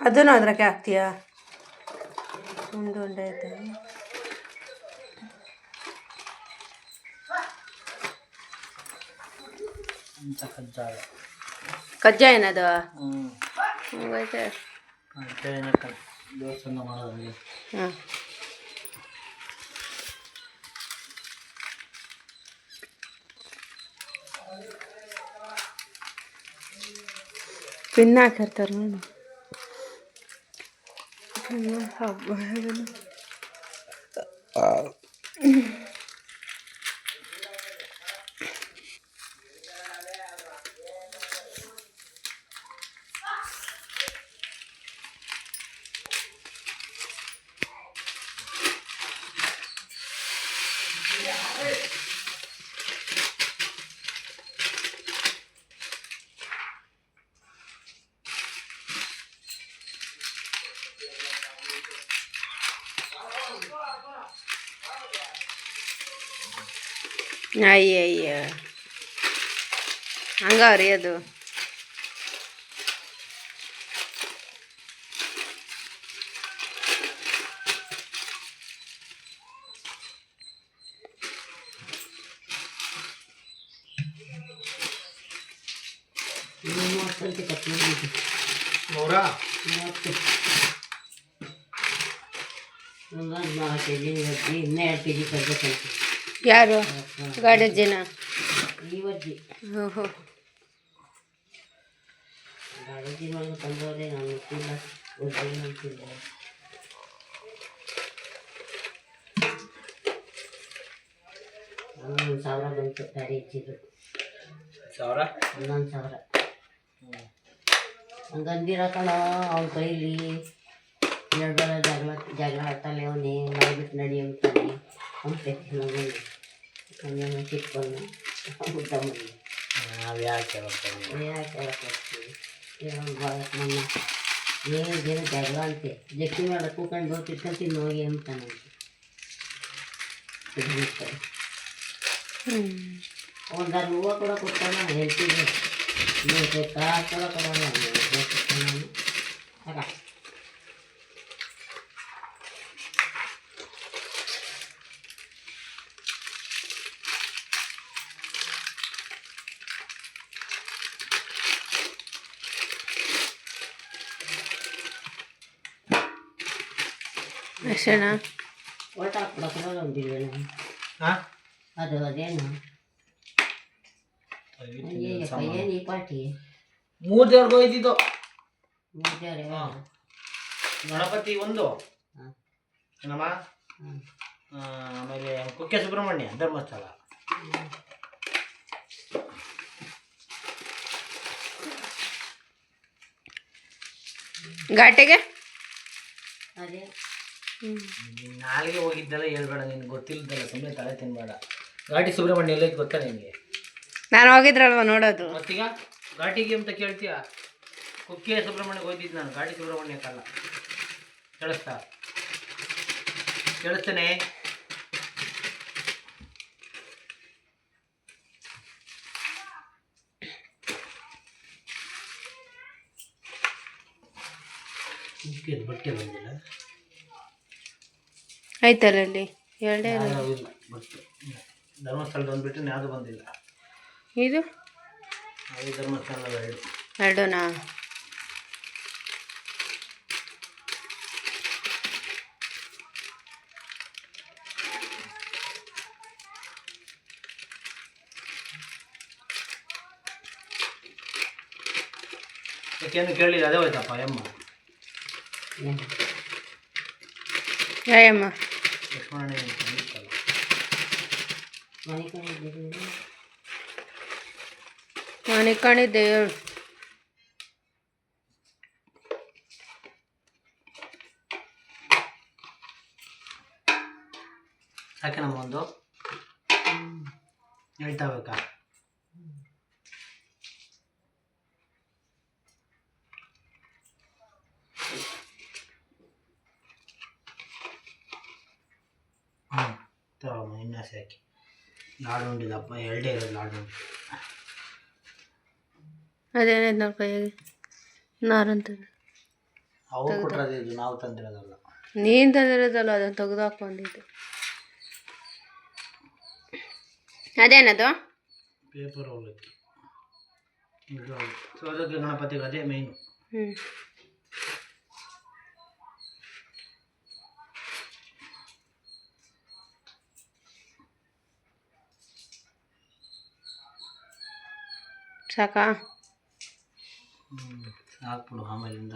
ಅದನ್ನು ಅದ್ರಾಗೆ ಹಾಕ್ತೀಯಾ? ಒಂದು ಉಂಡೆ ಆಯ್ತಾ? ಕಜ್ಜಾಯನದು ಹಂಗೈತೆ. ಹಾಂ ಪಿನ್ ಹಾಕಿರ್ತಾರೆ ನೋಡಿ. ಹಬ್ಬ ಅಯ್ಯಯ್ಯ ಹಂಗಾವ್ರಿ ಅದು. ಯಾರು ಗಾಡಜ್ಜಿನ? ಓಹೋ $11,000 ಬಂತು ಗಾಡಿ ಹೆಚ್ಚಿದ್ರು. 11,000 ಹಂಗಂದಿರ ಕಣ. ಅವ್ನ ಕೈಲಿ ಹೇಳ್ದಲ್ಲ ಜಗಳ ಆಡ್ತಾನೆ ಅವನೇ ಮಾಡಿಬಿಟ್ಟು ನಡಿ ಅಂತಾನೆ ಅಂತೈತಿ. ನಮಗೆ ಕಿತ್ಕೊಂಡು ಊಟ ಮಾಡಿ ನಾವು ಯಾಕೆ ಹೋಗ್ತೀವಿ ಏನೇನು ಜಗಳ ಅಂತೆ. ಜಕ್ಕಿ ಮಾಡ ಕೂಕೊಂಡು ತಿಳ್ಕೊಂತೀನಿ ಹೋಗಿ ಅಂತಾನೆ. ಒಂದಾರು ಹೂವು ಕೂಡ ಕೊಡ್ತಾನ ಹೇಳ್ತೀವಿ. ಕಾಸು ಕೂಡ ಕೊಡೋಣ ಆಗ. ಅಷ್ಟೇನ ಒಟ್ಟು ಹಾಕ್ಬಿಡೋಕೆ ಒಂದಿಲ್ವೇನು ಅದು ಅದೇನು ಏನು ಈ ಪಾರ್ಟಿ 3 ದೇವ್ರಿಗೆ ಹೋಯ್ತಿದ್ದು. 3 ದೇವ್ರೆ ಗಣಪತಿ ಒಂದು ನಮ್ಮ ಆಮೇಲೆ ಕುಕ್ಕೆ ಸುಬ್ರಹ್ಮಣ್ಯ ಧರ್ಮಸ್ಥಳ. ಘಾಟಿಗೆ ಅದೇ ನಾಳೆಗೆ ಹೋಗಿದ್ದೆಲ್ಲ ಹೇಳ್ಬೇಡ, ನಿನ್ಗೆ ಗೊತ್ತಿಲ್ಲದಲ್ಲ, ಸುಮ್ಮನೆ ತಲೆ ತಿನ್ಬೇಡ. ಘಾಟಿ ಸುಬ್ರಹ್ಮಣ್ಯ ಎಲ್ಲ ಗೊತ್ತಾ ನಿನಗೆ? ನಾನು ಹೋಗಿದ್ರಲ್ವ ನೋಡೋದು. ಮತ್ತೀಗ ಘಾಟಿಗೆ ಅಂತ ಕೇಳ್ತೀಯ? ಕುಕ್ಕೆ ಸುಬ್ರಹ್ಮಣ್ಯಕ್ಕೆ ಹೋಗಿದ್ದು ನಾನು, ಘಾಟಿ ಸುಬ್ರಹ್ಮಣ್ಯಕ್ಕಲ್ಲ. ಕೇಳಿಸ್ತೇನೆ. ಬಟ್ಟೆ ಬಂದಿಲ್ಲ ಆಯ್ತಲ್ಲ ಅಲ್ಲಿ ಎರಡೇ ಬಟ್ಟೆ ಧರ್ಮಸ್ಥಳದ ಬಂದುಬಿಟ್ಟು ಯಾವುದು ಬಂದಿಲ್ಲ. ಇದು ಅದೇ ಧರ್ಮಸ್ಥಳ ಎರಡೂನಾ? ಯಾಕೆಂದು ಕೇಳಿಲ್ಲ, ಅದೇ ಹೋಯ್ತಪ್ಪ ಯಮ್ಮ ಯಾಯಮ್ಮ ಲಕ್ಷ್ಮಣ ನಾನು ಇಕ್ಕೊಂಡಿದ್ದೆ ಹೇಳು. ಸಾಕೆ ನಮ್ಮ ಒಂದು ಹೇಳ್ತಾ ಬೇಕಾ? ಇನ್ನ ಸಾಕಿ ಲಾಡು ಉಂಡಿದಪ್ಪ, ಎರಡೇ ಇರೋದು ಲಾಡು ಉಂಡಿ. ಅದೇನೈತೆ ನಾವು ಕೈಯಾಗೆ ನಾರಂತ ಅವ್ರು ಕೊಟ್ಟರೆ ಇದು ನಾವು ತಂದಿರೋದಲ್ಲ. ನೀನು ತಂದಿರೋದಲ್ಲ, ಅದನ್ನು ತೆಗೆದು ಹಾಕೊಂಡಿದ್ದು. ಅದೇನದು? ಪೇಪರ್ ಅವಲಕ್ಕಿ. ಇದು ಸೌದಕ್ಕಿ ಗಣಪತಿಗೆ ಅದೇ ಮೇಯ್ನು. ಹ್ಞೂ. ಸಾಕಾ? ಹಾಕ್ಬಿಡು ಆಮೇಲಿಂದ.